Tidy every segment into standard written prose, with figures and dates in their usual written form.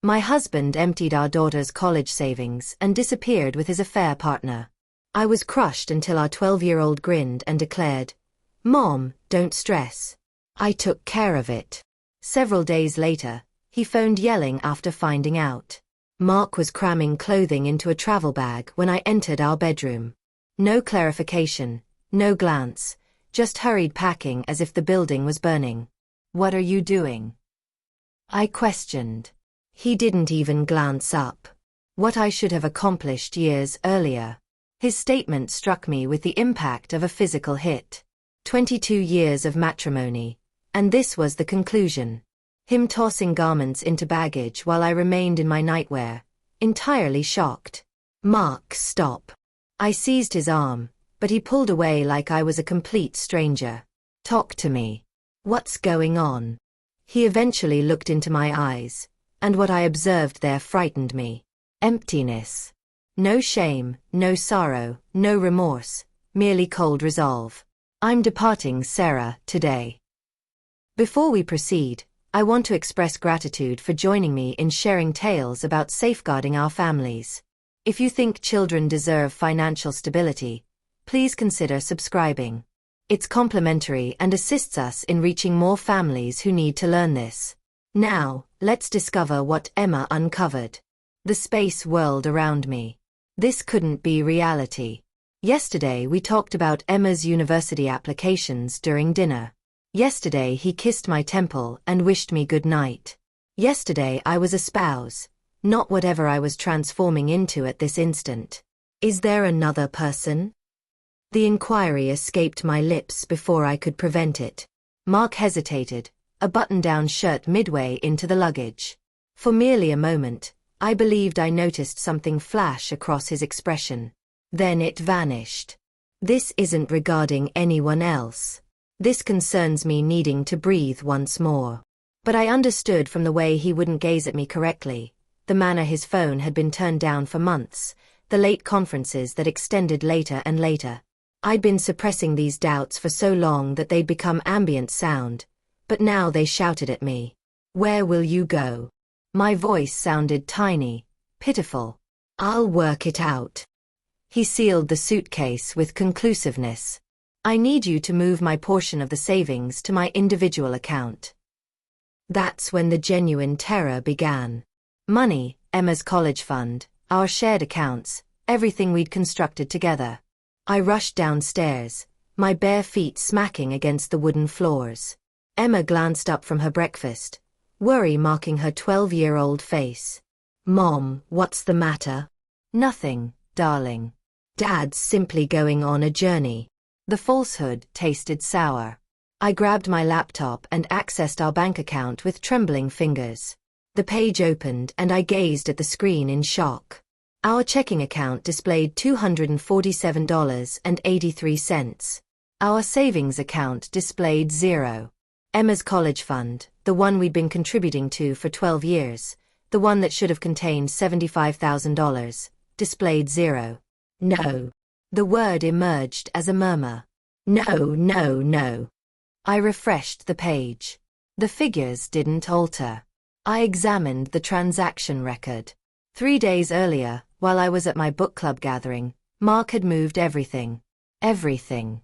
My husband emptied our daughter's college savings and disappeared with his affair partner. I was crushed until our 12-year-old grinned and declared, "Mom, don't stress. I took care of it." Several days later, he phoned yelling after finding out. Mark was cramming clothing into a travel bag when I entered our bedroom. No clarification, no glance, just hurried packing as if the building was burning. "What are you doing?" I questioned. He didn't even glance up. What I should have accomplished years earlier. His statement struck me with the impact of a physical hit. 22 years of matrimony. And this was the conclusion. Him tossing garments into baggage while I remained in my nightwear, entirely shocked. "Mark, stop." I seized his arm, but he pulled away like I was a complete stranger. "Talk to me. What's going on?" He eventually looked into my eyes, and what I observed there frightened me. Emptiness. No shame, no sorrow, no remorse, merely cold resolve. "I'm departing Sarah today." Before we proceed, I want to express gratitude for joining me in sharing tales about safeguarding our families. If you think children deserve financial stability, please consider subscribing. It's complimentary and assists us in reaching more families who need to learn this. Now, let's discover what Emma uncovered. The space whirled around me. This couldn't be reality. Yesterday we talked about Emma's university applications during dinner. Yesterday he kissed my temple and wished me good night. Yesterday I was a spouse, not whatever I was transforming into at this instant. Is there another person? The inquiry escaped my lips before I could prevent it. Mark hesitated, a button-down shirt midway into the luggage. For merely a moment, I believed I noticed something flash across his expression. Then it vanished. "This isn't regarding anyone else. This concerns me needing to breathe once more." But I understood from the way he wouldn't gaze at me correctly, the manner his phone had been turned down for months, the late conferences that extended later and later. I'd been suppressing these doubts for so long that they'd become ambient sound, but now they shouted at me. "Where will you go?" My voice sounded tiny, pitiful. "I'll work it out." He sealed the suitcase with conclusiveness. "I need you to move my portion of the savings to my individual account." That's when the genuine terror began. Money, Emma's college fund, our shared accounts, everything we'd constructed together. I rushed downstairs, my bare feet smacking against the wooden floors. Emma glanced up from her breakfast, worry marking her 12-year-old face. "Mom, what's the matter?" "Nothing, darling. Dad's simply going on a journey." The falsehood tasted sour. I grabbed my laptop and accessed our bank account with trembling fingers. The page opened and I gazed at the screen in shock. Our checking account displayed $247.83. Our savings account displayed zero. Emma's college fund, the one we'd been contributing to for 12 years, the one that should have contained $75,000, displayed zero. "No." The word emerged as a murmur. "No, no, no." I refreshed the page. The figures didn't alter. I examined the transaction record. 3 days earlier, while I was at my book club gathering, Mark had moved everything. Everything.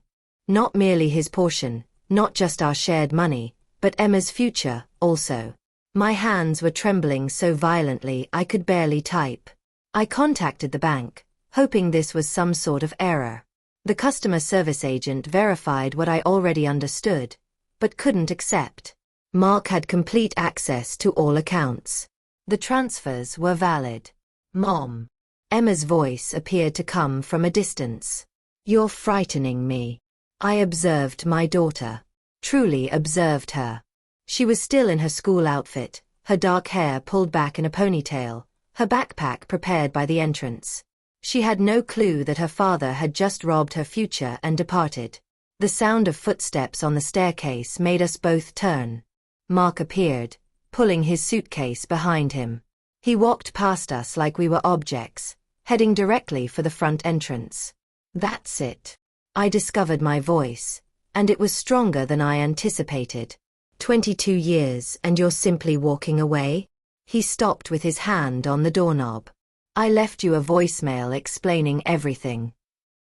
Not merely his portion, not just our shared money, but Emma's future, also. My hands were trembling so violently I could barely type. I contacted the bank, hoping this was some sort of error. The customer service agent verified what I already understood, but couldn't accept. Mark had complete access to all accounts. The transfers were valid. "Mom." Emma's voice appeared to come from a distance. "You're frightening me." I observed my daughter. Truly observed her. She was still in her school outfit, her dark hair pulled back in a ponytail, her backpack prepared by the entrance. She had no clue that her father had just robbed her future and departed. The sound of footsteps on the staircase made us both turn. Mark appeared, pulling his suitcase behind him. He walked past us like we were objects, heading directly for the front entrance. "That's it." I discovered my voice, and it was stronger than I anticipated. 22 years and you're simply walking away? He stopped with his hand on the doorknob. I left you a voicemail explaining everything.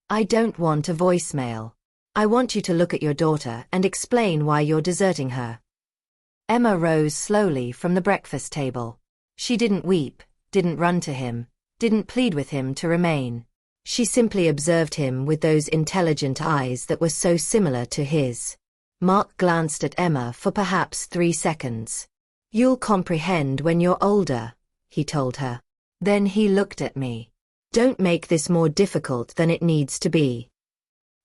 I don't want a voicemail. I want you to look at your daughter and explain why you're deserting her. Emma rose slowly from the breakfast table. She didn't weep, didn't run to him, didn't plead with him to remain. She simply observed him with those intelligent eyes that were so similar to his. Mark glanced at Emma for perhaps 3 seconds. You'll comprehend when you're older, he told her. Then he looked at me. Don't make this more difficult than it needs to be.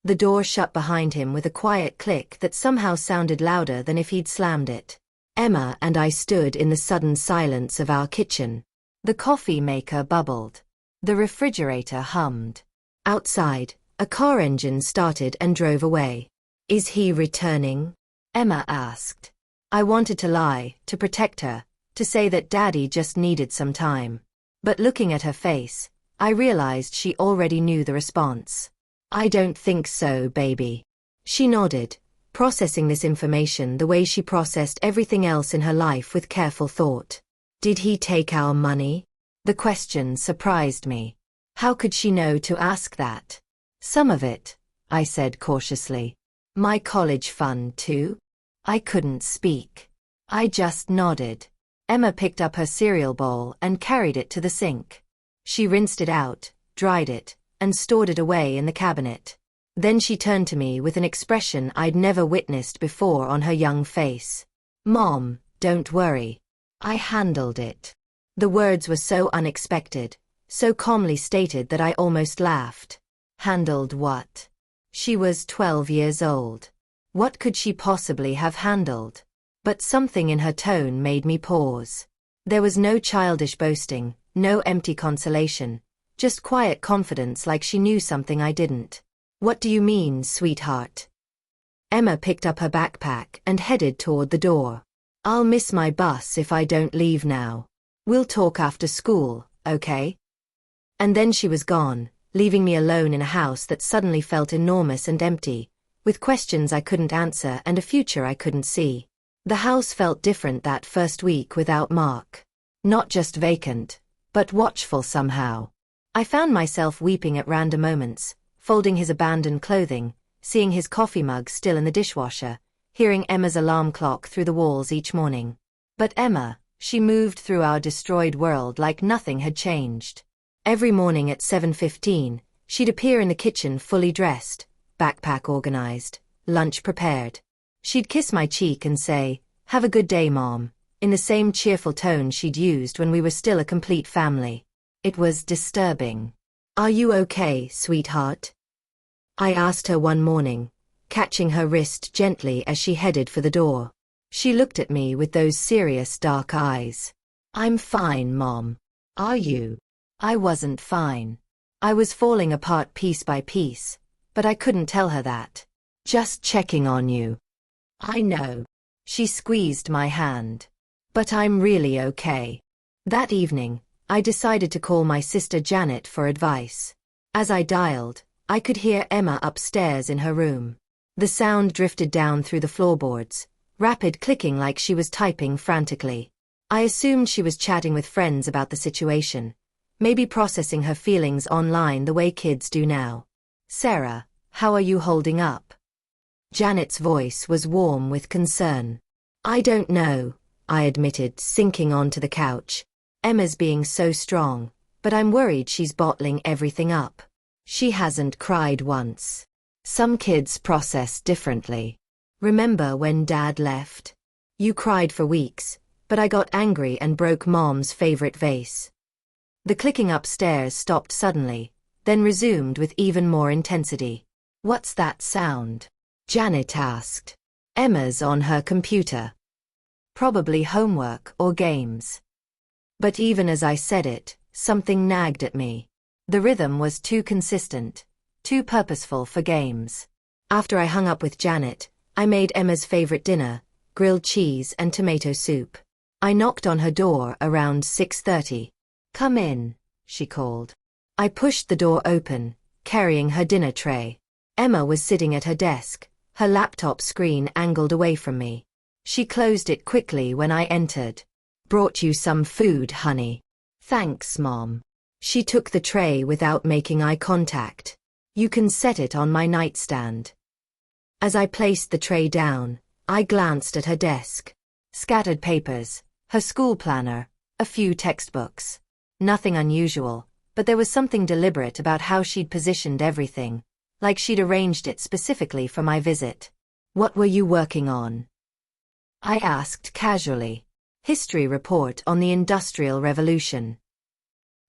The door shut behind him with a quiet click that somehow sounded louder than if he'd slammed it. Emma and I stood in the sudden silence of our kitchen. The coffee maker bubbled. The refrigerator hummed. Outside, a car engine started and drove away. Is he returning? Emma asked. I wanted to lie, to protect her, to say that Daddy just needed some time. But looking at her face, I realized she already knew the response. I don't think so, baby. She nodded, processing this information the way she processed everything else in her life with careful thought. Did he take our money? The question surprised me. How could she know to ask that? Some of it, I said cautiously. My college fund too? I couldn't speak. I just nodded. Emma picked up her cereal bowl and carried it to the sink. She rinsed it out, dried it, and stored it away in the cabinet. Then she turned to me with an expression I'd never witnessed before on her young face. Mom, don't worry. I handled it. The words were so unexpected, so calmly stated that I almost laughed. Handled what? She was 12 years old. What could she possibly have handled? But something in her tone made me pause. There was no childish boasting, no empty consolation, just quiet confidence like she knew something I didn't. What do you mean, sweetheart? Emma picked up her backpack and headed toward the door. I'll miss my bus if I don't leave now. We'll talk after school, okay? And then she was gone, leaving me alone in a house that suddenly felt enormous and empty, with questions I couldn't answer and a future I couldn't see. The house felt different that first week without Mark. Not just vacant, but watchful somehow. I found myself weeping at random moments, folding his abandoned clothing, seeing his coffee mug still in the dishwasher, hearing Emma's alarm clock through the walls each morning. But Emma, she moved through our destroyed world like nothing had changed. Every morning at 7:15, she'd appear in the kitchen fully dressed, backpack organized, lunch prepared. She'd kiss my cheek and say, "Have a good day, Mom," in the same cheerful tone she'd used when we were still a complete family. It was disturbing. Are you okay, sweetheart? I asked her one morning, catching her wrist gently as she headed for the door. She looked at me with those serious dark eyes. I'm fine, Mom. Are you? I wasn't fine. I was falling apart piece by piece, but I couldn't tell her that. Just checking on you. I know. She squeezed my hand. But I'm really okay. That evening, I decided to call my sister Janet for advice. As I dialed, I could hear Emma upstairs in her room. The sound drifted down through the floorboards, rapid clicking like she was typing frantically. I assumed she was chatting with friends about the situation, maybe processing her feelings online the way kids do now. Sarah, how are you holding up? Janet's voice was warm with concern. I don't know, I admitted, sinking onto the couch. Emma's being so strong, but I'm worried she's bottling everything up. She hasn't cried once. Some kids process differently. Remember when Dad left? You cried for weeks, but I got angry and broke Mom's favorite vase. The clicking upstairs stopped suddenly, then resumed with even more intensity. What's that sound? Janet asked. Emma's on her computer. Probably homework or games. But even as I said it, something nagged at me. The rhythm was too consistent, too purposeful for games. After I hung up with Janet, I made Emma's favorite dinner, grilled cheese and tomato soup. I knocked on her door around 6:30. Come in, she called. I pushed the door open, carrying her dinner tray. Emma was sitting at her desk, her laptop screen angled away from me. She closed it quickly when I entered. Brought you some food, honey. Thanks, Mom. She took the tray without making eye contact. You can set it on my nightstand. As I placed the tray down, I glanced at her desk. Scattered papers, her school planner, a few textbooks. Nothing unusual, but there was something deliberate about how she'd positioned everything, like she'd arranged it specifically for my visit. What were you working on? I asked casually. History report on the Industrial Revolution.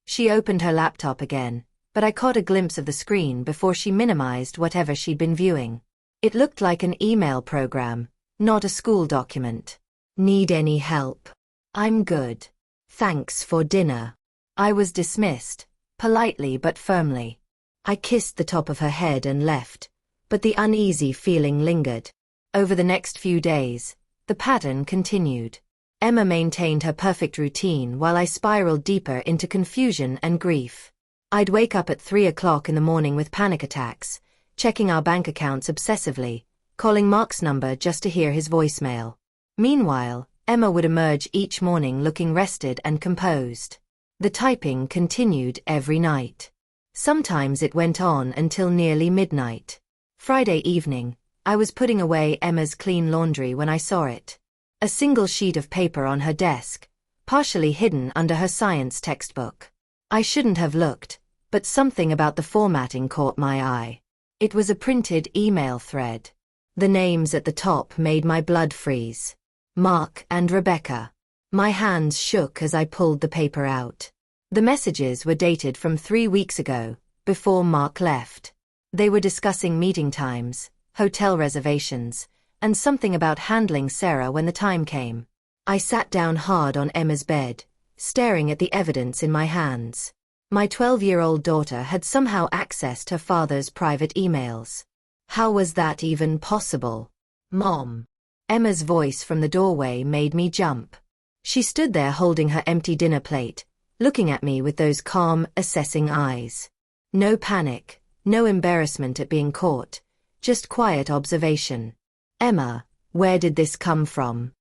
She opened her laptop again, but I caught a glimpse of the screen before she minimized whatever she'd been viewing. It looked like an email program, not a school document. Need any help? I'm good. Thanks for dinner. I was dismissed, politely but firmly. I kissed the top of her head and left, but the uneasy feeling lingered. Over the next few days, the pattern continued. Emma maintained her perfect routine while I spiraled deeper into confusion and grief. I'd wake up at 3 o'clock in the morning with panic attacks, checking our bank accounts obsessively, calling Mark's number just to hear his voicemail. Meanwhile, Emma would emerge each morning looking rested and composed. The typing continued every night. Sometimes it went on until nearly midnight. Friday evening, I was putting away Emma's clean laundry when I saw it. A single sheet of paper on her desk, partially hidden under her science textbook. I shouldn't have looked, but something about the formatting caught my eye. It was a printed email thread. The names at the top made my blood freeze. Mark and Rebecca. My hands shook as I pulled the paper out. The messages were dated from 3 weeks ago, before Mark left. They were discussing meeting times, hotel reservations, and something about handling Sarah when the time came. I sat down hard on Emma's bed, staring at the evidence in my hands. My 12-year-old daughter had somehow accessed her father's private emails. How was that even possible? Mom. Emma's voice from the doorway made me jump. She stood there holding her empty dinner plate, looking at me with those calm, assessing eyes. No panic, no embarrassment at being caught, just quiet observation. Emma, where did this come from?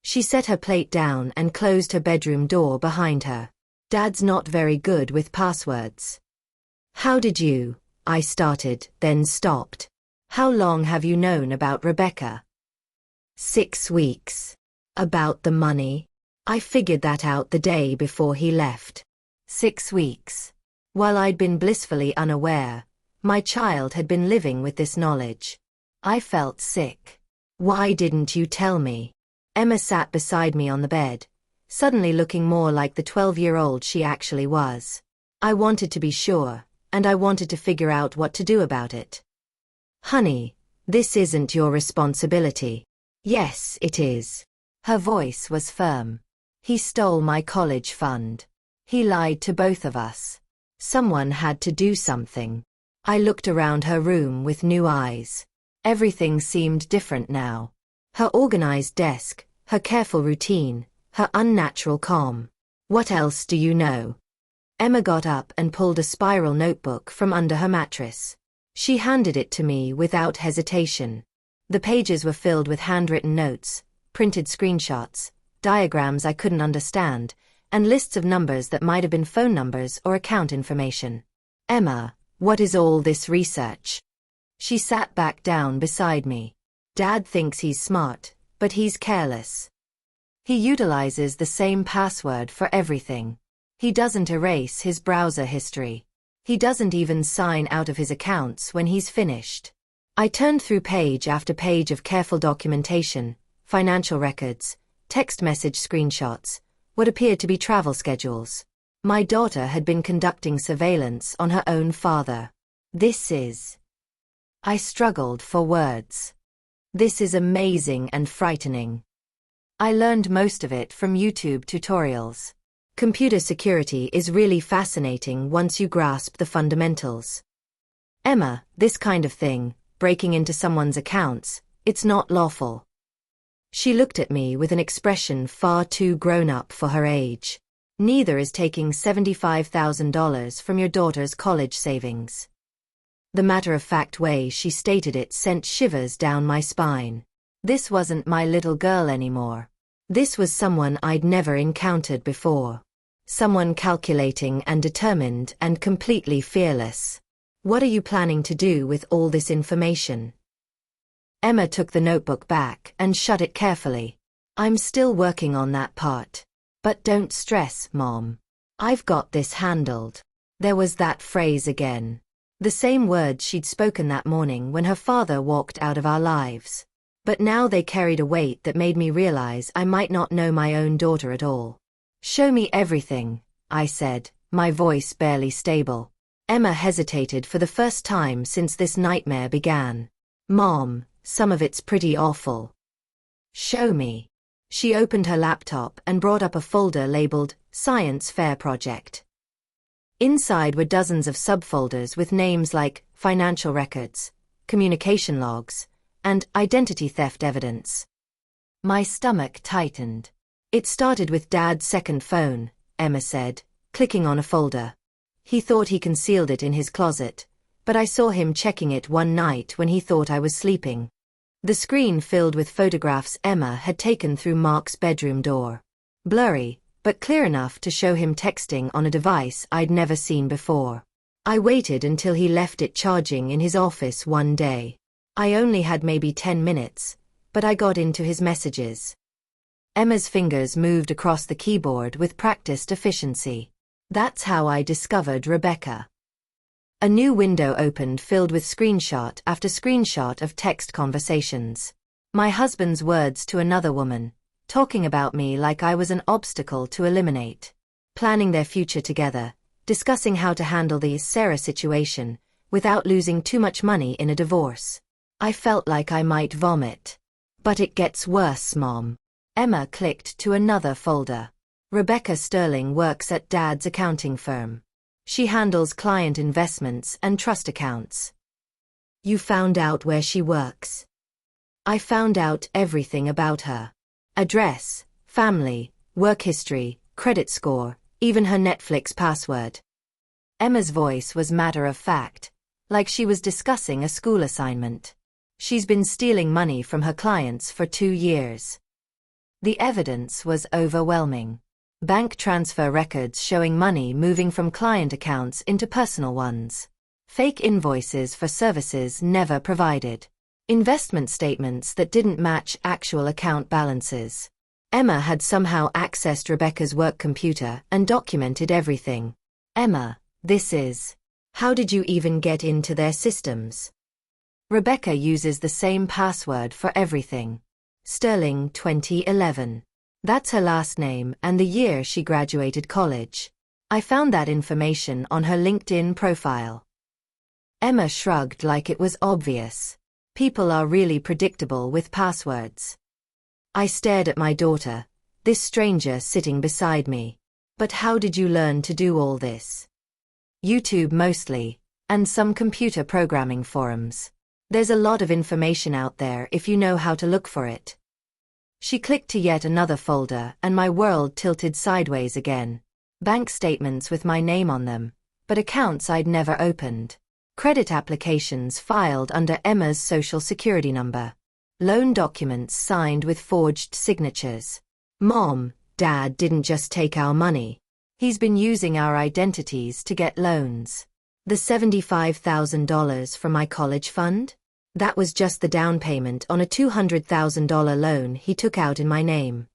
She set her plate down and closed her bedroom door behind her. Dad's not very good with passwords. How did you? I started, then stopped. How long have you known about Rebecca? 6 weeks. About the money? I figured that out the day before he left. 6 weeks. While I'd been blissfully unaware, my child had been living with this knowledge. I felt sick. Why didn't you tell me? Emma sat beside me on the bed, suddenly looking more like the 12-year-old she actually was. I wanted to be sure, and I wanted to figure out what to do about it. Honey, this isn't your responsibility. Yes, it is. Her voice was firm. He stole my college fund. He lied to both of us. Someone had to do something. I looked around her room with new eyes. Everything seemed different now. Her organized desk, her careful routine, her unnatural calm. What else do you know? Emma got up and pulled a spiral notebook from under her mattress. She handed it to me without hesitation. The pages were filled with handwritten notes, printed screenshots, diagrams I couldn't understand, and lists of numbers that might have been phone numbers or account information. Emma, what is all this research? She sat back down beside me. Dad thinks he's smart, but he's careless. He utilizes the same password for everything. He doesn't erase his browser history. He doesn't even sign out of his accounts when he's finished. I turned through page after page of careful documentation, financial records, text message screenshots, what appeared to be travel schedules. My daughter had been conducting surveillance on her own father. This is... I struggled for words. This is amazing and frightening. I learned most of it from YouTube tutorials. Computer security is really fascinating once you grasp the fundamentals. Emma, this kind of thing, breaking into someone's accounts, it's not lawful. She looked at me with an expression far too grown-up for her age. Neither is taking $75,000 from your daughter's college savings. The matter-of-fact way she stated it sent shivers down my spine. This wasn't my little girl anymore. This was someone I'd never encountered before. Someone calculating and determined and completely fearless. What are you planning to do with all this information? Emma took the notebook back and shut it carefully. I'm still working on that part. But don't stress, Mom. I've got this handled. There was that phrase again. The same words she'd spoken that morning when her father walked out of our lives. But now they carried a weight that made me realize I might not know my own daughter at all. Show me everything, I said, my voice barely stable. Emma hesitated for the first time since this nightmare began. Mom, some of it's pretty awful. Show me. She opened her laptop and brought up a folder labeled Science Fair Project. Inside were dozens of subfolders with names like financial records, communication logs, and identity theft evidence. My stomach tightened. It started with Dad's second phone, Emma said, clicking on a folder. He thought he concealed it in his closet, but I saw him checking it one night when he thought I was sleeping. The screen filled with photographs Emma had taken through Mark's bedroom door. Blurry, but clear enough to show him texting on a device I'd never seen before. I waited until he left it charging in his office one day. I only had maybe 10 minutes, but I got into his messages. Emma's fingers moved across the keyboard with practiced efficiency. That's how I discovered Rebecca. A new window opened filled with screenshot after screenshot of text conversations. My husband's words to another woman, talking about me like I was an obstacle to eliminate. Planning their future together, discussing how to handle the Sarah situation, without losing too much money in a divorce. I felt like I might vomit. But it gets worse, Mom. Emma clicked to another folder. Rebecca Sterling works at Dad's accounting firm. She handles client investments and trust accounts. You found out where she works? I found out everything about her. Address, family, work history, credit score, even her Netflix password. Emma's voice was matter-of-fact, like she was discussing a school assignment. She's been stealing money from her clients for 2 years. The evidence was overwhelming. Bank transfer records showing money moving from client accounts into personal ones. Fake invoices for services never provided. Investment statements that didn't match actual account balances. Emma had somehow accessed Rebecca's work computer and documented everything. Emma, this is... How did you even get into their systems? Rebecca uses the same password for everything. Sterling 2011. That's her last name and the year she graduated college. I found that information on her LinkedIn profile. Emma shrugged like it was obvious. People are really predictable with passwords. I stared at my daughter, this stranger sitting beside me. But how did you learn to do all this? YouTube mostly, and some computer programming forums. There's a lot of information out there if you know how to look for it. She clicked to yet another folder and my world tilted sideways again. Bank statements with my name on them, but accounts I'd never opened. Credit applications filed under Emma's social security number. Loan documents signed with forged signatures. Mom, Dad didn't just take our money. He's been using our identities to get loans. The $75,000 from my college fund? That was just the down payment on a $200,000 loan he took out in my name.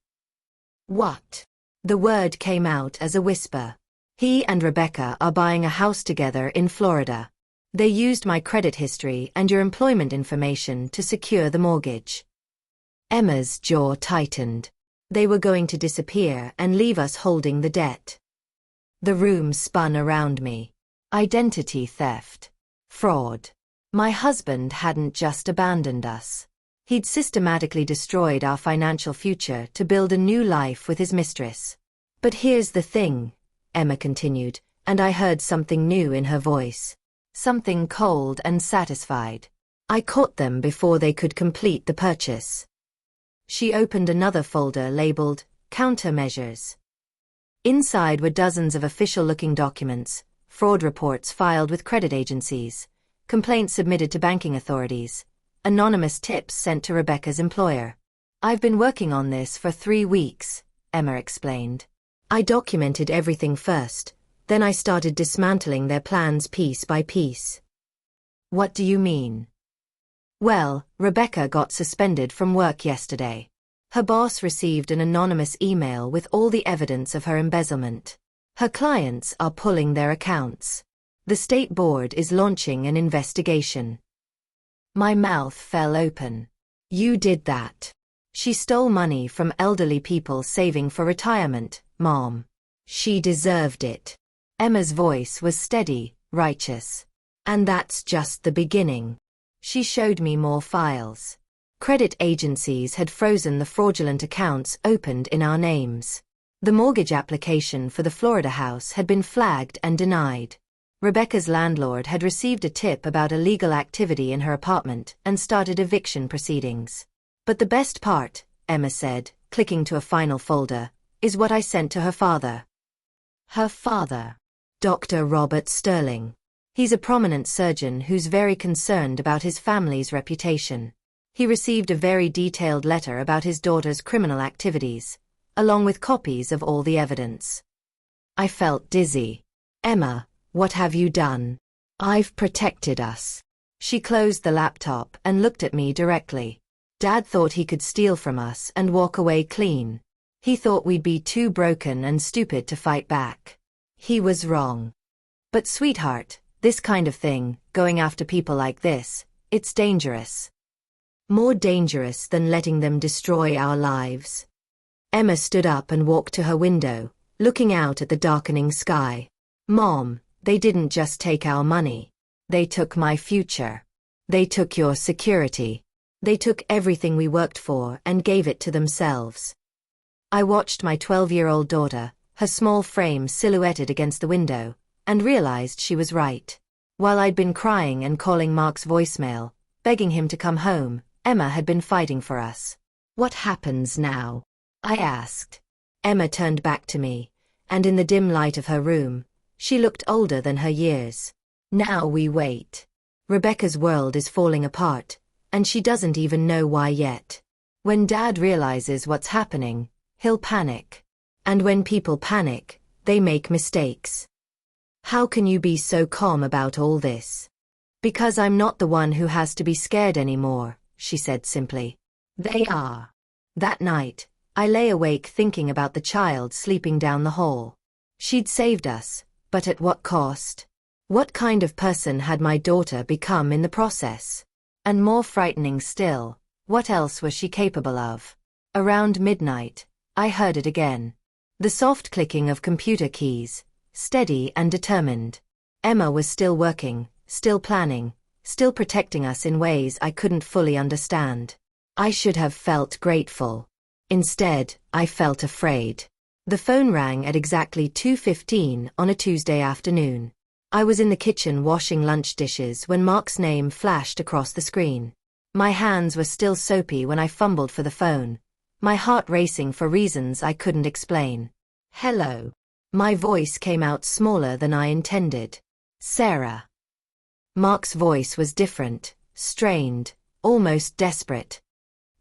What? The word came out as a whisper. He and Rebecca are buying a house together in Florida. They used my credit history and your employment information to secure the mortgage. Emma's jaw tightened. They were going to disappear and leave us holding the debt. The room spun around me. Identity theft. Fraud. My husband hadn't just abandoned us. He'd systematically destroyed our financial future to build a new life with his mistress. But here's the thing, Emma continued, and I heard something new in her voice. Something cold and satisfied. I caught them before they could complete the purchase. She opened another folder labeled Countermeasures. Inside were dozens of official-looking documents, fraud reports filed with credit agencies, complaints submitted to banking authorities, anonymous tips sent to Rebecca's employer. I've been working on this for 3 weeks, Emma explained. I documented everything first, then I started dismantling their plans piece by piece. What do you mean? Well, Rebecca got suspended from work yesterday. Her boss received an anonymous email with all the evidence of her embezzlement. Her clients are pulling their accounts. The state board is launching an investigation. My mouth fell open. You did that. She stole money from elderly people saving for retirement, Mom. She deserved it. Emma's voice was steady, righteous. And that's just the beginning. She showed me more files. Credit agencies had frozen the fraudulent accounts opened in our names. The mortgage application for the Florida house had been flagged and denied. Rebecca's landlord had received a tip about illegal activity in her apartment and started eviction proceedings. But the best part, Emma said, clicking to a final folder, is what I sent to her father. Her father? Dr. Robert Sterling. He's a prominent surgeon who's very concerned about his family's reputation. He received a very detailed letter about his daughter's criminal activities, along with copies of all the evidence. I felt dizzy. Emma, what have you done? I've protected us. She closed the laptop and looked at me directly. Dad thought he could steal from us and walk away clean. He thought we'd be too broken and stupid to fight back. He was wrong. But sweetheart, this kind of thing, going after people like this, it's dangerous. More dangerous than letting them destroy our lives. Emma stood up and walked to her window, looking out at the darkening sky. Mom, they didn't just take our money. They took my future. They took your security. They took everything we worked for and gave it to themselves. I watched my 12-year-old daughter, her small frame silhouetted against the window, and realized she was right. While I'd been crying and calling Mark's voicemail, begging him to come home, Emma had been fighting for us. What happens now? I asked. Emma turned back to me, and in the dim light of her room, she looked older than her years. Now we wait. Rebecca's world is falling apart, and she doesn't even know why yet. When Dad realizes what's happening, he'll panic. And when people panic, they make mistakes. How can you be so calm about all this? Because I'm not the one who has to be scared anymore, she said simply. They are. That night, I lay awake thinking about the child sleeping down the hall. She'd saved us, but at what cost? What kind of person had my daughter become in the process? And more frightening still, what else was she capable of? Around midnight, I heard it again. The soft clicking of computer keys, steady and determined. Emma was still working, still planning, still protecting us in ways I couldn't fully understand. I should have felt grateful. Instead, I felt afraid. The phone rang at exactly 2:15 on a Tuesday afternoon. I was in the kitchen washing lunch dishes when Mark's name flashed across the screen. My hands were still soapy when I fumbled for the phone, my heart racing for reasons I couldn't explain. Hello. My voice came out smaller than I intended. Sarah. Mark's voice was different, strained, almost desperate.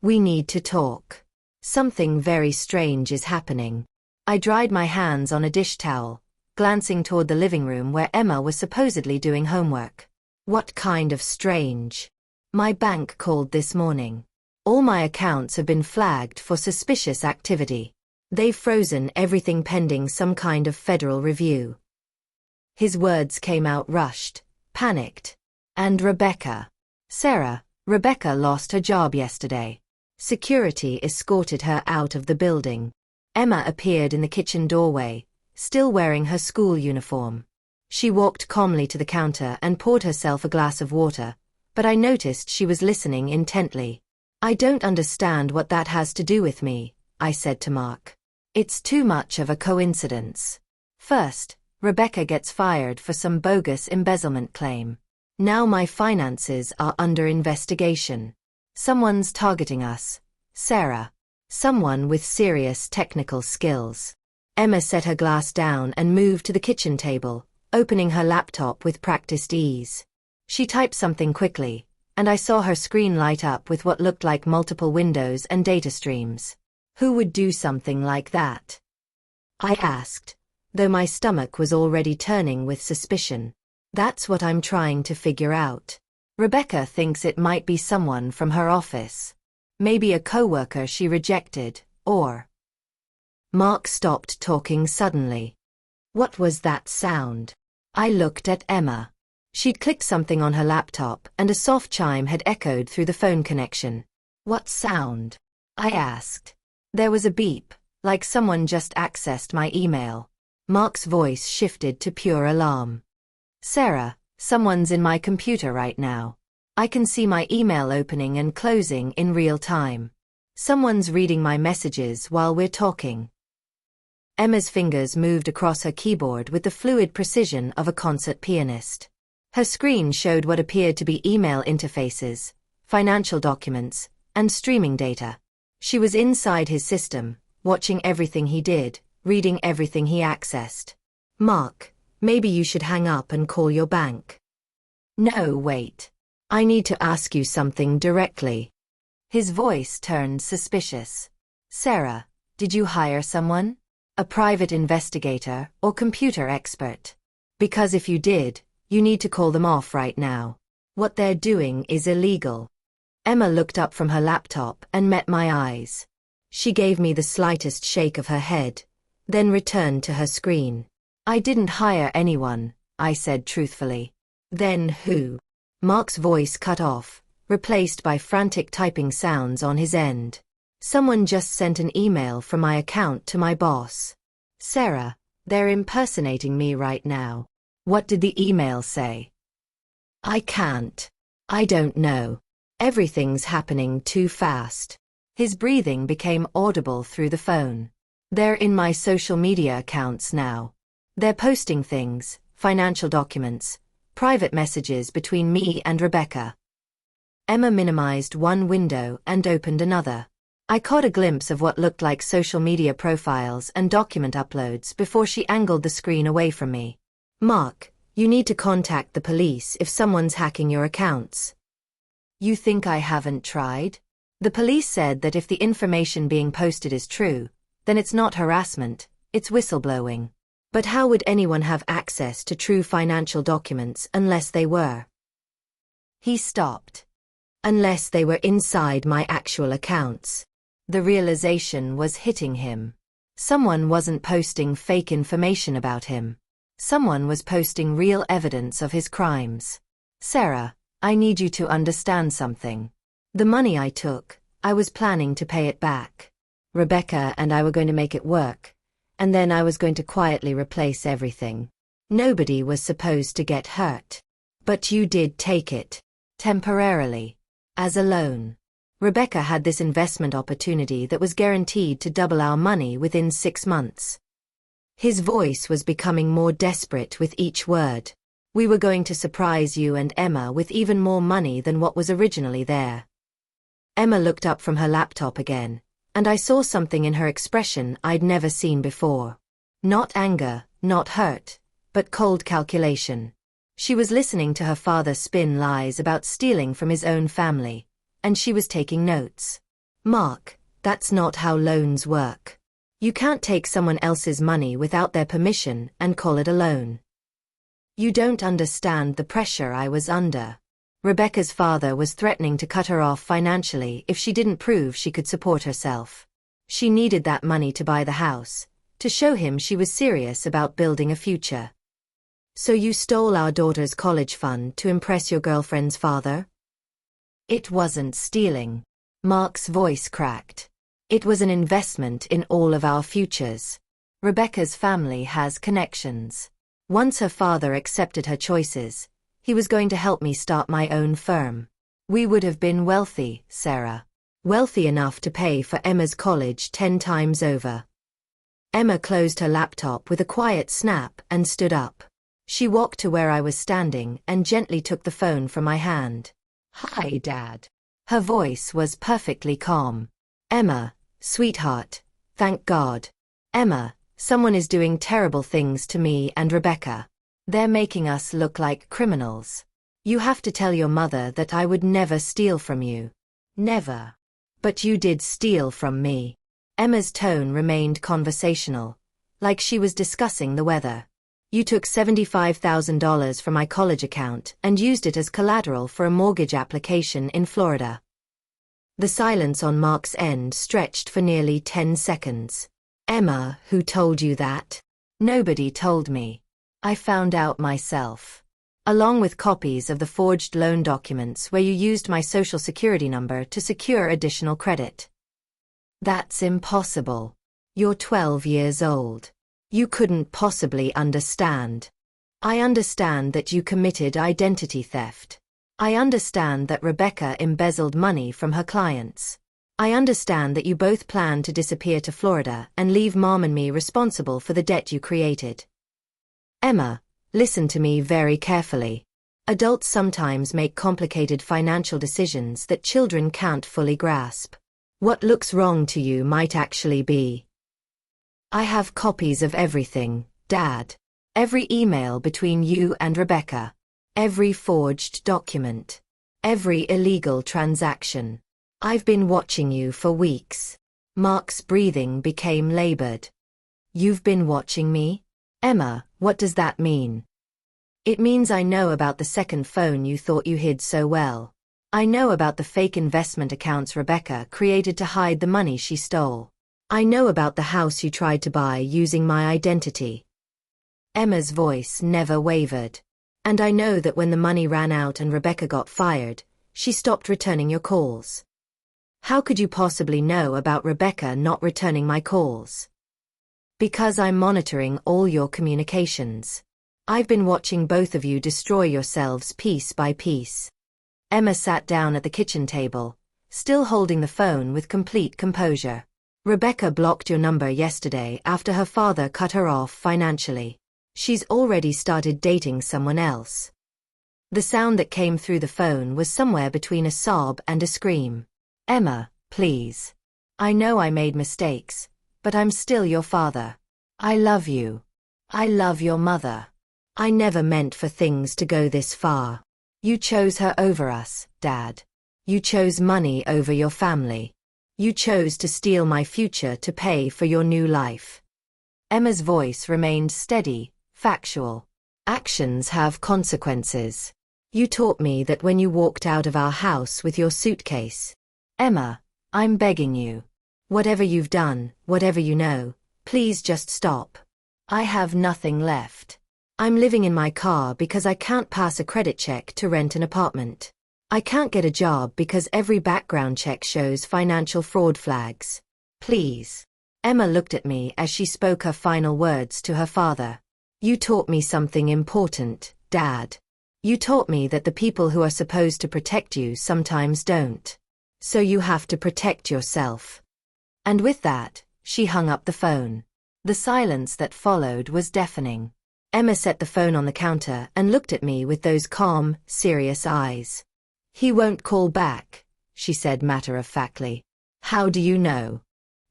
We need to talk. Something very strange is happening. I dried my hands on a dish towel, glancing toward the living room where Emma was supposedly doing homework. What kind of strange? My bank called this morning. All my accounts have been flagged for suspicious activity. They've frozen everything pending some kind of federal review. His words came out rushed, panicked. And Rebecca. Sarah, Rebecca lost her job yesterday. Security escorted her out of the building. Emma appeared in the kitchen doorway, still wearing her school uniform. She walked calmly to the counter and poured herself a glass of water, but I noticed she was listening intently. I don't understand what that has to do with me, I said to Mark. It's too much of a coincidence. First, Rebecca gets fired for some bogus embezzlement claim. Now my finances are under investigation. Someone's targeting us. Sarah. Someone with serious technical skills. Emma set her glass down and moved to the kitchen table, opening her laptop with practiced ease. She typed something quickly, and I saw her screen light up with what looked like multiple windows and data streams. Who would do something like that? I asked, though my stomach was already turning with suspicion. That's what I'm trying to figure out. Rebecca thinks it might be someone from her office. Maybe a coworker she rejected, or... Mark stopped talking suddenly. What was that sound? I looked at Emma. She'd clicked something on her laptop and a soft chime had echoed through the phone connection. What sound? I asked. There was a beep, like someone just accessed my email. Mark's voice shifted to pure alarm. Sarah, someone's in my computer right now. I can see my email opening and closing in real time. Someone's reading my messages while we're talking. Emma's fingers moved across her keyboard with the fluid precision of a concert pianist. Her screen showed what appeared to be email interfaces, financial documents, and streaming data. She was inside his system, watching everything he did, reading everything he accessed. Mark, maybe you should hang up and call your bank. No, wait. I need to ask you something directly. His voice turned suspicious. Sarah, did you hire someone? A private investigator or computer expert? Because if you did, you need to call them off right now. What they're doing is illegal. Emma looked up from her laptop and met my eyes. She gave me the slightest shake of her head, then returned to her screen. I didn't hire anyone, I said truthfully. Then who? Mark's voice cut off, replaced by frantic typing sounds on his end. Someone just sent an email from my account to my boss. Sarah, they're impersonating me right now. What did the email say? I can't. I don't know. Everything's happening too fast. His breathing became audible through the phone. They're in my social media accounts now. They're posting things, financial documents, private messages between me and Rebecca. Emma minimized one window and opened another. I caught a glimpse of what looked like social media profiles and document uploads before she angled the screen away from me. Mark, you need to contact the police if someone's hacking your accounts. You think I haven't tried? The police said that if the information being posted is true, then it's not harassment, it's whistleblowing. But how would anyone have access to true financial documents unless they were? He stopped. Unless they were inside my actual accounts. The realization was hitting him. Someone wasn't posting fake information about him. Someone was posting real evidence of his crimes. Sarah, I need you to understand something. The money I took, I was planning to pay it back. Rebecca and I were going to make it work, and then I was going to quietly replace everything. Nobody was supposed to get hurt. But you did take it. Temporarily. As a loan. Rebecca had this investment opportunity that was guaranteed to double our money within 6 months. His voice was becoming more desperate with each word. We were going to surprise you and Emma with even more money than what was originally there. Emma looked up from her laptop again, and I saw something in her expression I'd never seen before. Not anger, not hurt, but cold calculation. She was listening to her father spin lies about stealing from his own family, and she was taking notes. Mark, that's not how loans work. You can't take someone else's money without their permission and call it a loan. You don't understand the pressure I was under. Rebecca's father was threatening to cut her off financially if she didn't prove she could support herself. She needed that money to buy the house, to show him she was serious about building a future. So you stole our daughter's college fund to impress your girlfriend's father? It wasn't stealing. Mark's voice cracked. It was an investment in all of our futures. Rebecca's family has connections. Once her father accepted her choices, he was going to help me start my own firm. We would have been wealthy, Sarah. Wealthy enough to pay for Emma's college 10 times over. Emma closed her laptop with a quiet snap and stood up. She walked to where I was standing and gently took the phone from my hand. Hi, Dad. Her voice was perfectly calm. Emma, sweetheart, thank God. Emma, someone is doing terrible things to me and Rebecca. They're making us look like criminals. You have to tell your mother that I would never steal from you. Never. But you did steal from me. Emma's tone remained conversational, like she was discussing the weather. You took $75,000 from my college account and used it as collateral for a mortgage application in Florida. The silence on Mark's end stretched for nearly 10 seconds. Emma, who told you that? Nobody told me. I found out myself. Along with copies of the forged loan documents where you used my social security number to secure additional credit. That's impossible. You're 12 years old. You couldn't possibly understand. I understand that you committed identity theft. I understand that Rebecca embezzled money from her clients. I understand that you both planned to disappear to Florida and leave Mom and me responsible for the debt you created. Emma, listen to me very carefully. Adults sometimes make complicated financial decisions that children can't fully grasp. What looks wrong to you might actually be. I have copies of everything, Dad. Every email between you and Rebecca. Every forged document. Every illegal transaction. I've been watching you for weeks. Mark's breathing became labored. You've been watching me? Emma, what does that mean? It means I know about the second phone you thought you hid so well. I know about the fake investment accounts Rebecca created to hide the money she stole. I know about the house you tried to buy using my identity. Emma's voice never wavered. And I know that when the money ran out and Rebecca got fired, she stopped returning your calls. How could you possibly know about Rebecca not returning my calls? Because I'm monitoring all your communications. I've been watching both of you destroy yourselves piece by piece. Emma sat down at the kitchen table, still holding the phone with complete composure. Rebecca blocked your number yesterday after her father cut her off financially. She's already started dating someone else. The sound that came through the phone was somewhere between a sob and a scream. Emma, please. I know I made mistakes, but I'm still your father. I love you. I love your mother. I never meant for things to go this far. You chose her over us, Dad. You chose money over your family. You chose to steal my future to pay for your new life. Emma's voice remained steady, factual. Actions have consequences. You taught me that when you walked out of our house with your suitcase. Emma, I'm begging you. Whatever you've done, whatever you know, please just stop. I have nothing left. I'm living in my car because I can't pass a credit check to rent an apartment. I can't get a job because every background check shows financial fraud flags. Please. Emma looked at me as she spoke her final words to her father. You taught me something important, Dad. You taught me that the people who are supposed to protect you sometimes don't. So you have to protect yourself. And with that, she hung up the phone. The silence that followed was deafening. Emma set the phone on the counter and looked at me with those calm, serious eyes. He won't call back, she said matter-of-factly. How do you know?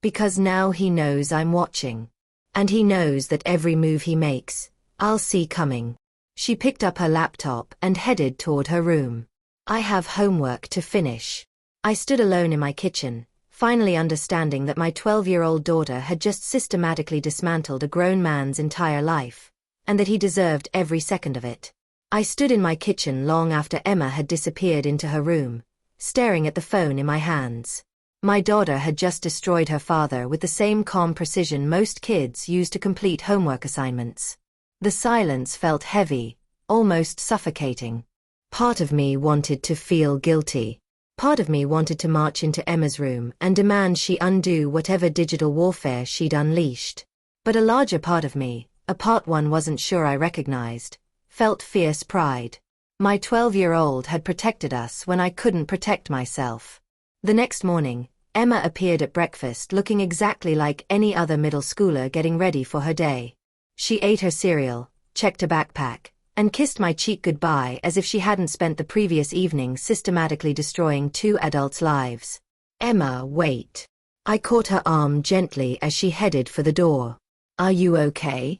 Because now he knows I'm watching. And he knows that every move he makes, I'll see coming. She picked up her laptop and headed toward her room. I have homework to finish. I stood alone in my kitchen, finally understanding that my 12-year-old daughter had just systematically dismantled a grown man's entire life, and that he deserved every second of it. I stood in my kitchen long after Emma had disappeared into her room, staring at the phone in my hands. My daughter had just destroyed her father with the same calm precision most kids use to complete homework assignments. The silence felt heavy, almost suffocating. Part of me wanted to feel guilty. Part of me wanted to march into Emma's room and demand she undo whatever digital warfare she'd unleashed. But a larger part of me, a part one wasn't sure I recognized, felt fierce pride. My 12-year-old had protected us when I couldn't protect myself. The next morning, Emma appeared at breakfast looking exactly like any other middle schooler getting ready for her day. She ate her cereal, checked her backpack, and kissed my cheek goodbye as if she hadn't spent the previous evening systematically destroying two adults' lives. Emma, wait. I caught her arm gently as she headed for the door. Are you okay?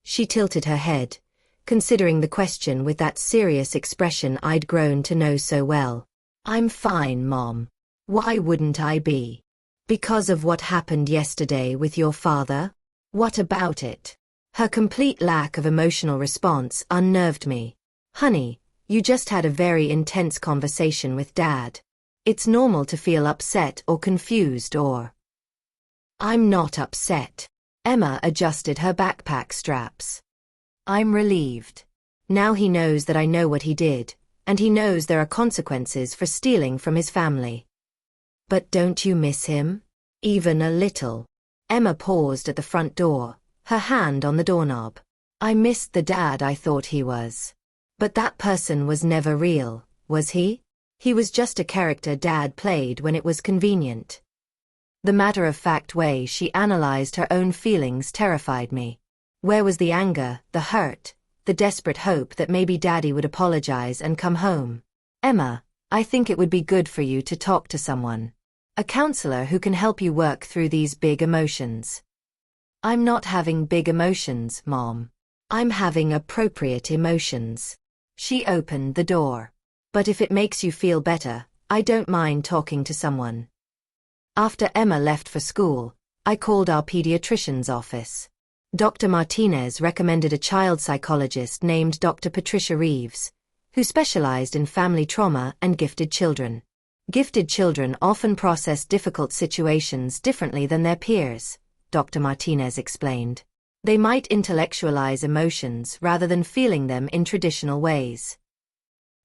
She tilted her head, considering the question with that serious expression I'd grown to know so well. "I'm fine, Mom. Why wouldn't I be? Because of what happened yesterday with your father? What about it?" Her complete lack of emotional response unnerved me. "Honey, you just had a very intense conversation with Dad. It's normal to feel upset or confused or—" "I'm not upset." Emma adjusted her backpack straps. "I'm relieved. Now he knows that I know what he did, and he knows there are consequences for stealing from his family." "But don't you miss him? Even a little?" Emma paused at the front door, her hand on the doorknob. "I missed the dad I thought he was. But that person was never real, was he? He was just a character Dad played when it was convenient." The matter-of-fact way she analyzed her own feelings terrified me. Where was the anger, the hurt, the desperate hope that maybe Daddy would apologize and come home? "Emma, I think it would be good for you to talk to someone. A counselor who can help you work through these big emotions." "I'm not having big emotions, Mom. I'm having appropriate emotions." She opened the door. "But if it makes you feel better, I don't mind talking to someone." After Emma left for school, I called our pediatrician's office. Dr. Martinez recommended a child psychologist named Dr. Patricia Reeves, who specialized in family trauma and gifted children. Gifted children often process difficult situations differently than their peers, Dr. Martinez explained. They might intellectualize emotions rather than feeling them in traditional ways.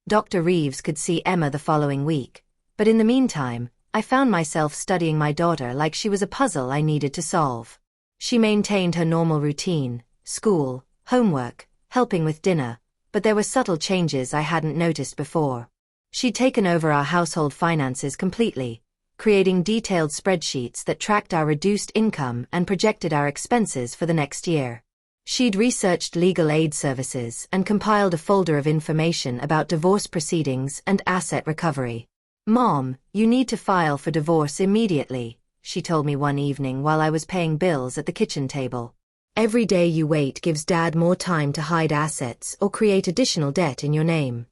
Dr. Reeves could see Emma the following week, but in the meantime, I found myself studying my daughter like she was a puzzle I needed to solve. She maintained her normal routine, school, homework, helping with dinner, but there were subtle changes I hadn't noticed before. She'd taken over our household finances completely, creating detailed spreadsheets that tracked our reduced income and projected our expenses for the next year. She'd researched legal aid services and compiled a folder of information about divorce proceedings and asset recovery. "Mom, you need to file for divorce immediately," she told me one evening while I was paying bills at the kitchen table. "Every day you wait gives Dad more time to hide assets or create additional debt in your name."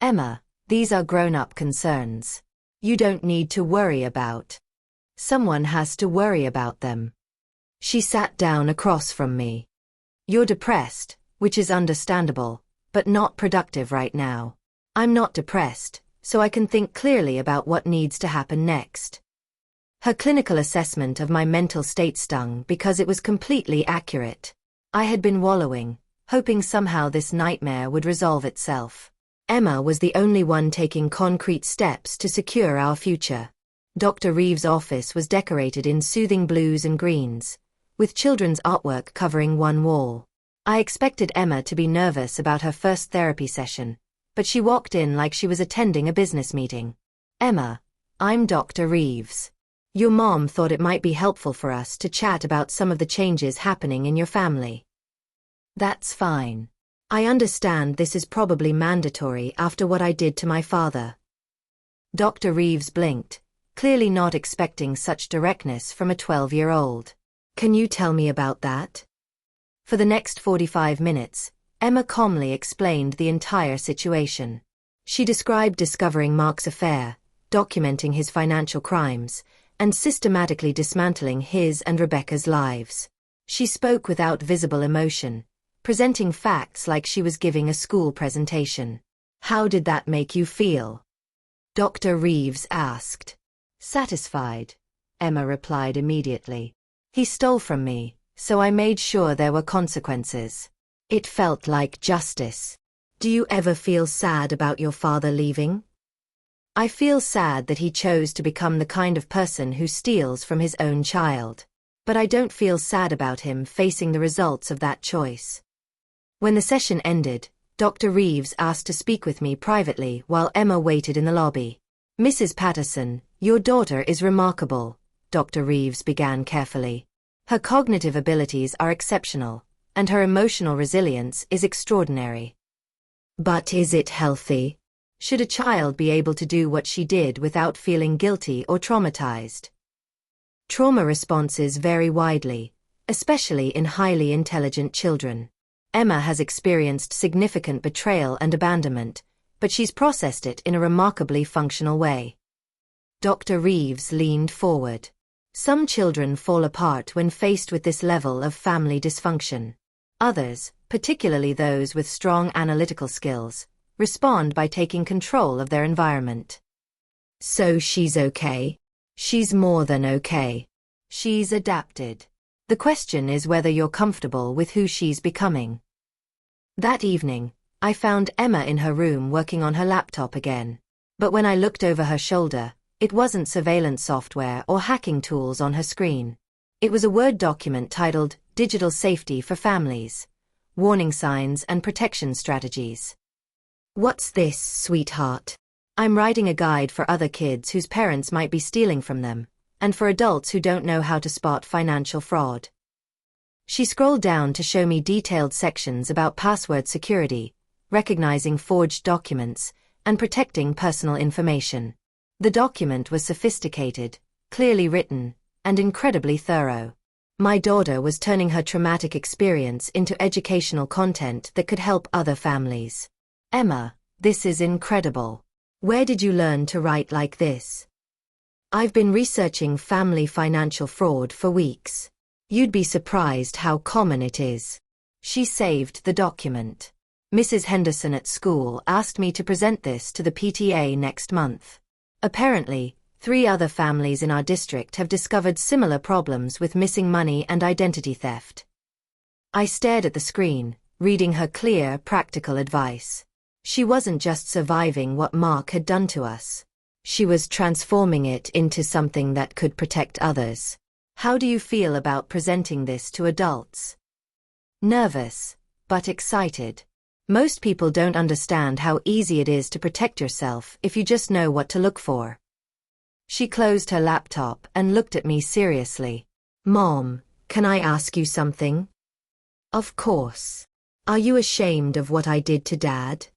"Emma, these are grown-up concerns. You don't need to worry about. Someone has to worry about them." She sat down across from me. "You're depressed, which is understandable, but not productive right now. I'm not depressed, so I can think clearly about what needs to happen next." Her clinical assessment of my mental state stung because it was completely accurate. I had been wallowing, hoping somehow this nightmare would resolve itself. Emma was the only one taking concrete steps to secure our future. Dr. Reeves' office was decorated in soothing blues and greens, with children's artwork covering one wall. I expected Emma to be nervous about her first therapy session, but she walked in like she was attending a business meeting. "Emma, I'm Dr. Reeves. Your mom thought it might be helpful for us to chat about some of the changes happening in your family." "That's fine. I understand this is probably mandatory after what I did to my father." Dr. Reeves blinked, clearly not expecting such directness from a 12-year-old. "Can you tell me about that?" For the next 45 minutes, Emma calmly explained the entire situation. She described discovering Mark's affair, documenting his financial crimes, and systematically dismantling his and Rebecca's lives. She spoke without visible emotion, presenting facts like she was giving a school presentation. "How did that make you feel?" Dr. Reeves asked. "Satisfied," Emma replied immediately. "He stole from me, so I made sure there were consequences. It felt like justice." "Do you ever feel sad about your father leaving?" "I feel sad that he chose to become the kind of person who steals from his own child. But I don't feel sad about him facing the results of that choice." When the session ended, Dr. Reeves asked to speak with me privately while Emma waited in the lobby. "Mrs. Patterson, your daughter is remarkable," Dr. Reeves began carefully. "Her cognitive abilities are exceptional, and her emotional resilience is extraordinary. But is it healthy? Should a child be able to do what she did without feeling guilty or traumatized?" Trauma responses vary widely, especially in highly intelligent children. Emma has experienced significant betrayal and abandonment, but she's processed it in a remarkably functional way. Dr. Reeves leaned forward. Some children fall apart when faced with this level of family dysfunction. Others, particularly those with strong analytical skills, respond by taking control of their environment. So she's okay? She's more than okay. She's adapted. The question is whether you're comfortable with who she's becoming. That evening, I found Emma in her room working on her laptop again. But when I looked over her shoulder, it wasn't surveillance software or hacking tools on her screen. It was a Word document titled Digital Safety for Families, Warning Signs and Protection Strategies. What's this, sweetheart? I'm writing a guide for other kids whose parents might be stealing from them, and for adults who don't know how to spot financial fraud. She scrolled down to show me detailed sections about password security, recognizing forged documents, and protecting personal information. The document was sophisticated, clearly written, and incredibly thorough. My daughter was turning her traumatic experience into educational content that could help other families. Emma, this is incredible. Where did you learn to write like this? I've been researching family financial fraud for weeks. You'd be surprised how common it is. She saved the document. Mrs. Henderson at school asked me to present this to the PTA next month. Apparently, 3 other families in our district have discovered similar problems with missing money and identity theft. I stared at the screen, reading her clear, practical advice. She wasn't just surviving what Mark had done to us. She was transforming it into something that could protect others. How do you feel about presenting this to adults? Nervous, but excited. Most people don't understand how easy it is to protect yourself if you just know what to look for. She closed her laptop and looked at me seriously. Mom, can I ask you something? Of course. Are you ashamed of what I did to Dad?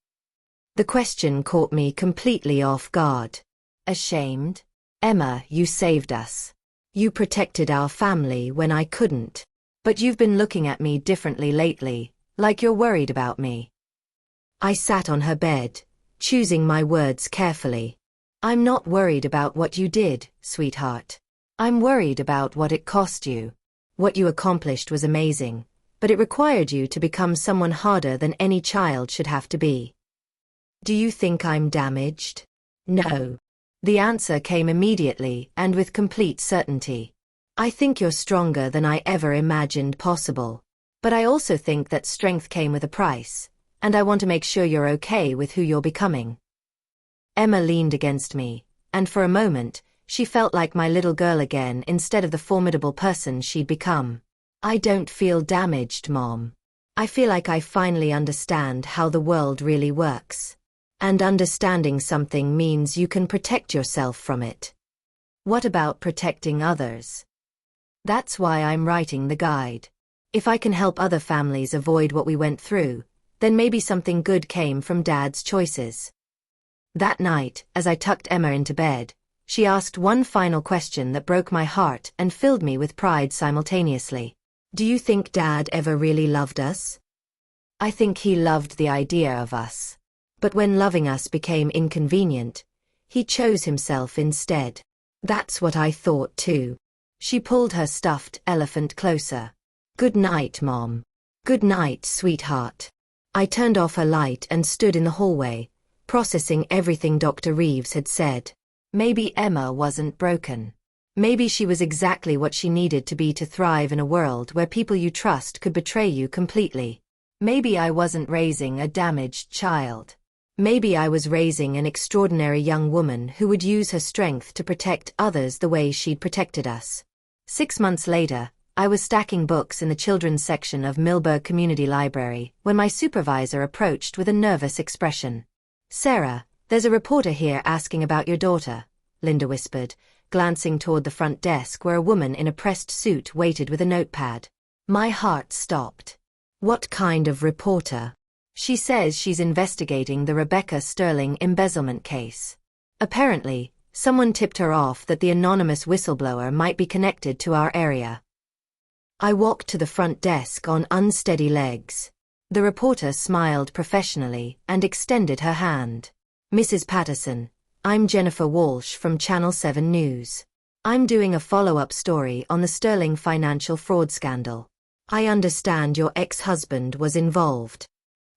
The question caught me completely off guard. Ashamed? Emma, you saved us. You protected our family when I couldn't. But you've been looking at me differently lately, like you're worried about me. I sat on her bed, choosing my words carefully. I'm not worried about what you did, sweetheart. I'm worried about what it cost you. What you accomplished was amazing, but it required you to become someone harder than any child should have to be. Do you think I'm damaged? No. The answer came immediately and with complete certainty. I think you're stronger than I ever imagined possible. But I also think that strength came with a price, and I want to make sure you're okay with who you're becoming. Emma leaned against me, and for a moment, she felt like my little girl again instead of the formidable person she'd become. I don't feel damaged, Mom. I feel like I finally understand how the world really works. And understanding something means you can protect yourself from it. What about protecting others? That's why I'm writing the guide. If I can help other families avoid what we went through, then maybe something good came from Dad's choices. That night, as I tucked Emma into bed, she asked one final question that broke my heart and filled me with pride simultaneously. Do you think Dad ever really loved us? I think he loved the idea of us. But when loving us became inconvenient, he chose himself instead. That's what I thought too. She pulled her stuffed elephant closer. Good night, Mom. Good night, sweetheart. I turned off her light and stood in the hallway, processing everything Dr. Reeves had said. Maybe Emma wasn't broken. Maybe she was exactly what she needed to be to thrive in a world where people you trust could betray you completely. Maybe I wasn't raising a damaged child. Maybe I was raising an extraordinary young woman who would use her strength to protect others the way she'd protected us. 6 months later, I was stacking books in the children's section of Millburg Community Library when my supervisor approached with a nervous expression. Sarah, there's a reporter here asking about your daughter, Linda whispered, glancing toward the front desk where a woman in a pressed suit waited with a notepad. My heart stopped. What kind of reporter? She says she's investigating the Rebecca Sterling embezzlement case. Apparently, someone tipped her off that the anonymous whistleblower might be connected to our area. I walked to the front desk on unsteady legs. The reporter smiled professionally and extended her hand. Mrs. Patterson, I'm Jennifer Walsh from Channel 7 News. I'm doing a follow-up story on the Sterling financial fraud scandal. I understand your ex-husband was involved.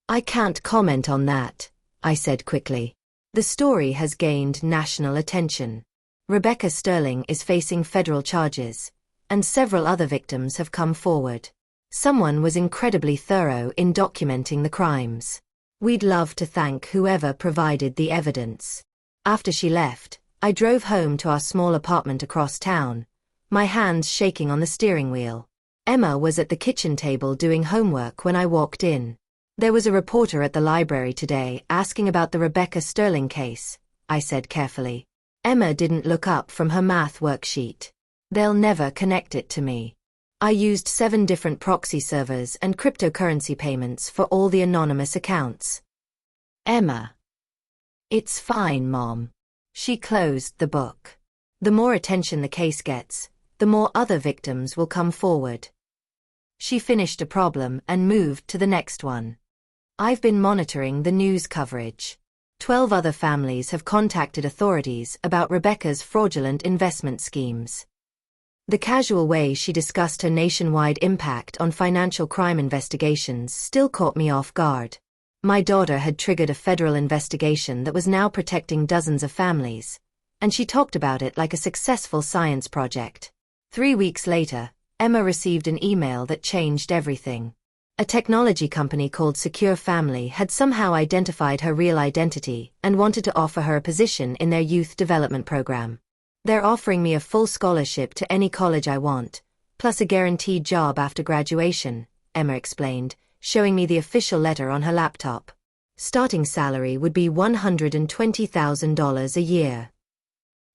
I can't comment on that, I said quickly. The story has gained national attention. Rebecca Sterling is facing federal charges, and several other victims have come forward. Someone was incredibly thorough in documenting the crimes. We'd love to thank whoever provided the evidence. After she left, I drove home to our small apartment across town, my hands shaking on the steering wheel. Emma was at the kitchen table doing homework when I walked in. There was a reporter at the library today asking about the Rebecca Sterling case, I said carefully. Emma didn't look up from her math worksheet. They'll never connect it to me. I used 7 different proxy servers and cryptocurrency payments for all the anonymous accounts. Emma. It's fine, Mom. She closed the book. The more attention the case gets, the more other victims will come forward. She finished a problem and moved to the next one. I've been monitoring the news coverage. 12 other families have contacted authorities about Rebecca's fraudulent investment schemes. The casual way she discussed her nationwide impact on financial crime investigations still caught me off guard. My daughter had triggered a federal investigation that was now protecting dozens of families, and she talked about it like a successful science project. 3 weeks later, Emma received an email that changed everything. A technology company called Secure Family had somehow identified her real identity and wanted to offer her a position in their youth development program. They're offering me a full scholarship to any college I want, plus a guaranteed job after graduation, Emma explained, showing me the official letter on her laptop. Starting salary would be $120,000 a year.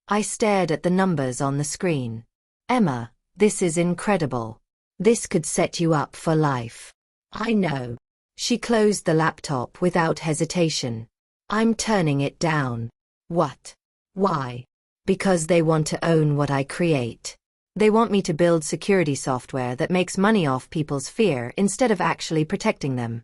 I stared at the numbers on the screen. Emma, this is incredible. This could set you up for life. I know. She closed the laptop without hesitation. I'm turning it down. What? Why? Because they want to own what I create. They want me to build security software that makes money off people's fear instead of actually protecting them.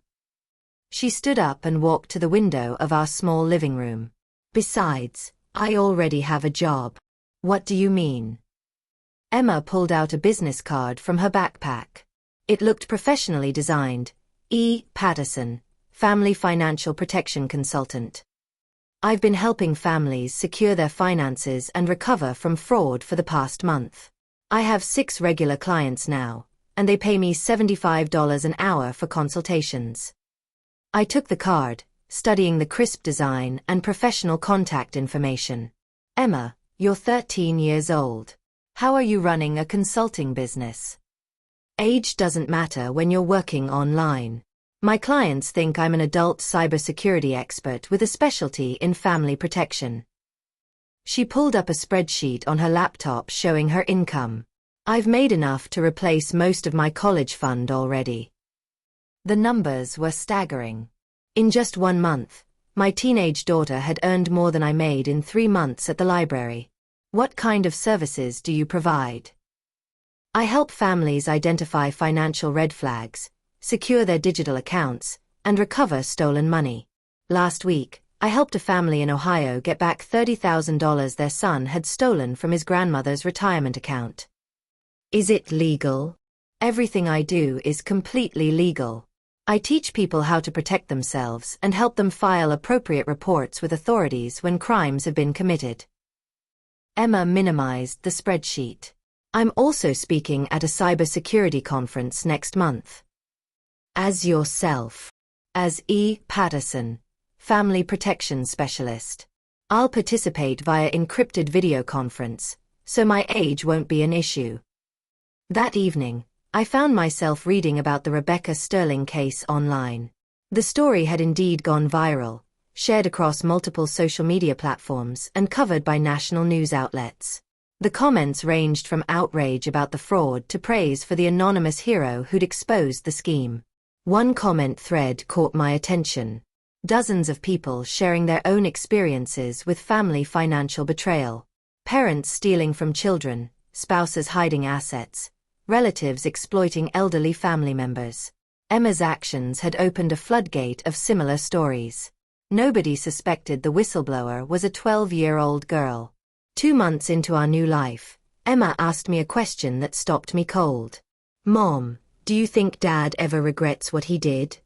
She stood up and walked to the window of our small living room. Besides, I already have a job. What do you mean? Emma pulled out a business card from her backpack. It looked professionally designed. E. Patterson, Family Financial Protection Consultant. I've been helping families secure their finances and recover from fraud for the past month. I have 6 regular clients now, and they pay me $75 an hour for consultations. I took the card, studying the crisp design and professional contact information. Emma, you're 13 years old. How are you running a consulting business? Age doesn't matter when you're working online. My clients think I'm an adult cybersecurity expert with a specialty in family protection. She pulled up a spreadsheet on her laptop showing her income. I've made enough to replace most of my college fund already. The numbers were staggering. In just 1 month, my teenage daughter had earned more than I made in 3 months at the library. What kind of services do you provide? I help families identify financial red flags, secure their digital accounts, and recover stolen money. Last week, I helped a family in Ohio get back $30,000 their son had stolen from his grandmother's retirement account. Is it legal? Everything I do is completely legal. I teach people how to protect themselves and help them file appropriate reports with authorities when crimes have been committed. Emma minimized the spreadsheet. I'm also speaking at a cybersecurity conference next month. As yourself. As E. Patterson, Family Protection Specialist. I'll participate via encrypted video conference, so my age won't be an issue. That evening, I found myself reading about the Rebecca Sterling case online. The story had indeed gone viral, shared across multiple social media platforms and covered by national news outlets. The comments ranged from outrage about the fraud to praise for the anonymous hero who'd exposed the scheme. One comment thread caught my attention. Dozens of people sharing their own experiences with family financial betrayal. Parents stealing from children, spouses hiding assets, relatives exploiting elderly family members. Emma's actions had opened a floodgate of similar stories. Nobody suspected the whistleblower was a 12-year-old girl. 2 months into our new life, Emma asked me a question that stopped me cold. "Mom, do you think Dad ever regrets what he did?"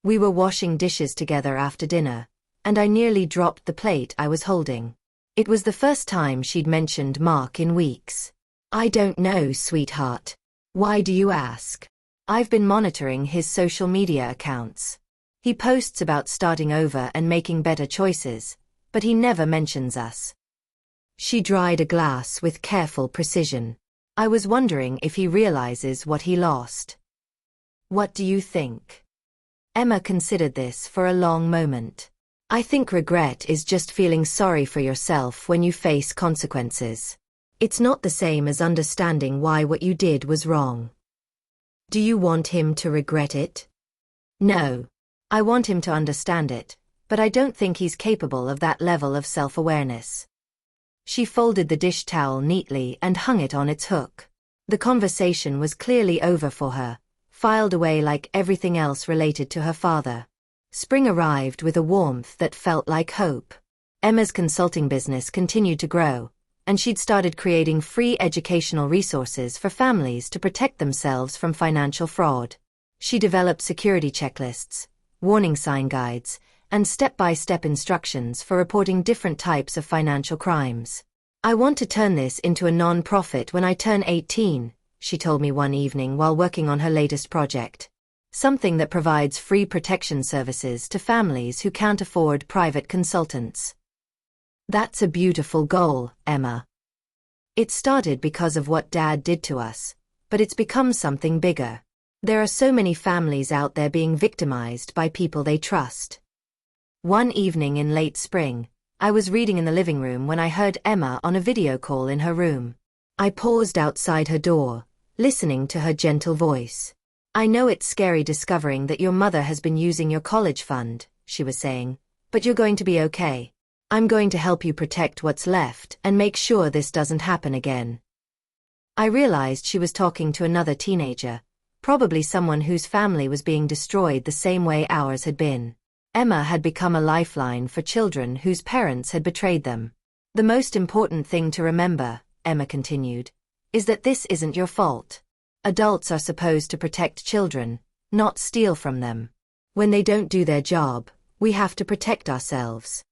We were washing dishes together after dinner, and I nearly dropped the plate I was holding. It was the first time she'd mentioned Mark in weeks. "I don't know, sweetheart. Why do you ask?" "I've been monitoring his social media accounts. He posts about starting over and making better choices, but he never mentions us." She dried a glass with careful precision. "I was wondering if he realizes what he lost." "What do you think?" Emma considered this for a long moment. "I think regret is just feeling sorry for yourself when you face consequences. It's not the same as understanding why what you did was wrong." "Do you want him to regret it?" "No. I want him to understand it, but I don't think he's capable of that level of self-awareness." She folded the dish towel neatly and hung it on its hook. The conversation was clearly over for her, filed away like everything else related to her father. Spring arrived with a warmth that felt like hope. Emma's consulting business continued to grow, and she'd started creating free educational resources for families to protect themselves from financial fraud. She developed security checklists, warning sign guides, and step-by-step instructions for reporting different types of financial crimes. "I want to turn this into a non-profit when I turn 18, she told me one evening while working on her latest project. "Something that provides free protection services to families who can't afford private consultants." "That's a beautiful goal, Emma. It started because of what Dad did to us, but it's become something bigger. There are so many families out there being victimized by people they trust." One evening in late spring, I was reading in the living room when I heard Emma on a video call in her room. I paused outside her door, listening to her gentle voice. "I know it's scary discovering that your mother has been using your college fund," she was saying, "but you're going to be okay. I'm going to help you protect what's left and make sure this doesn't happen again." I realized she was talking to another teenager, probably someone whose family was being destroyed the same way ours had been. Emma had become a lifeline for children whose parents had betrayed them. "The most important thing to remember," Emma continued, "is that this isn't your fault. Adults are supposed to protect children, not steal from them. When they don't do their job, we have to protect ourselves."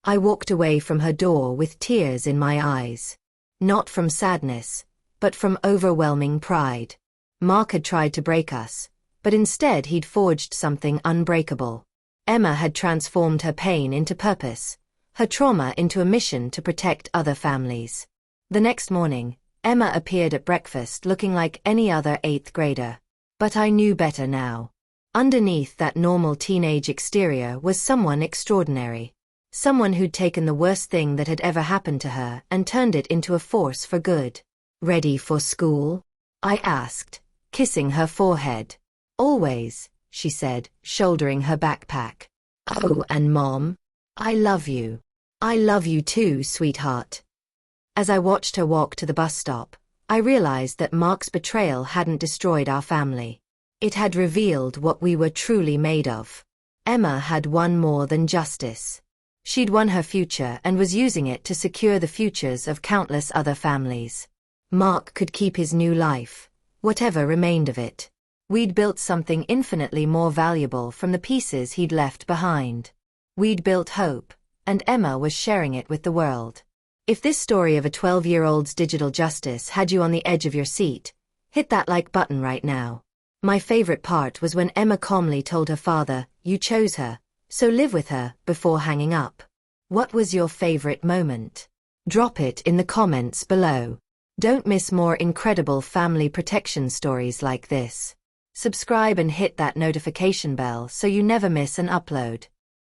I walked away from her door with tears in my eyes. Not from sadness, but from overwhelming pride. Mark had tried to break us, but instead he'd forged something unbreakable. Emma had transformed her pain into purpose, her trauma into a mission to protect other families. The next morning, Emma appeared at breakfast looking like any other 8th grader. But I knew better now. Underneath that normal teenage exterior was someone extraordinary. Someone who'd taken the worst thing that had ever happened to her and turned it into a force for good. "Ready for school?" I asked, kissing her forehead. "Always," she said, shouldering her backpack. "Oh, and Mom? I love you. I love you too, sweetheart." As I watched her walk to the bus stop, I realized that Mark's betrayal hadn't destroyed our family. It had revealed what we were truly made of. Emma had won more than justice. She'd won her future and was using it to secure the futures of countless other families. Mark could keep his new life, whatever remained of it. We'd built something infinitely more valuable from the pieces he'd left behind. We'd built hope, and Emma was sharing it with the world. If this story of a 12-year-old's digital justice had you on the edge of your seat, hit that like button right now. My favorite part was when Emma calmly told her father, "You chose her, so live with her," before hanging up. What was your favorite moment? Drop it in the comments below. Don't miss more incredible family protection stories like this. Subscribe and hit that notification bell so you never miss an upload.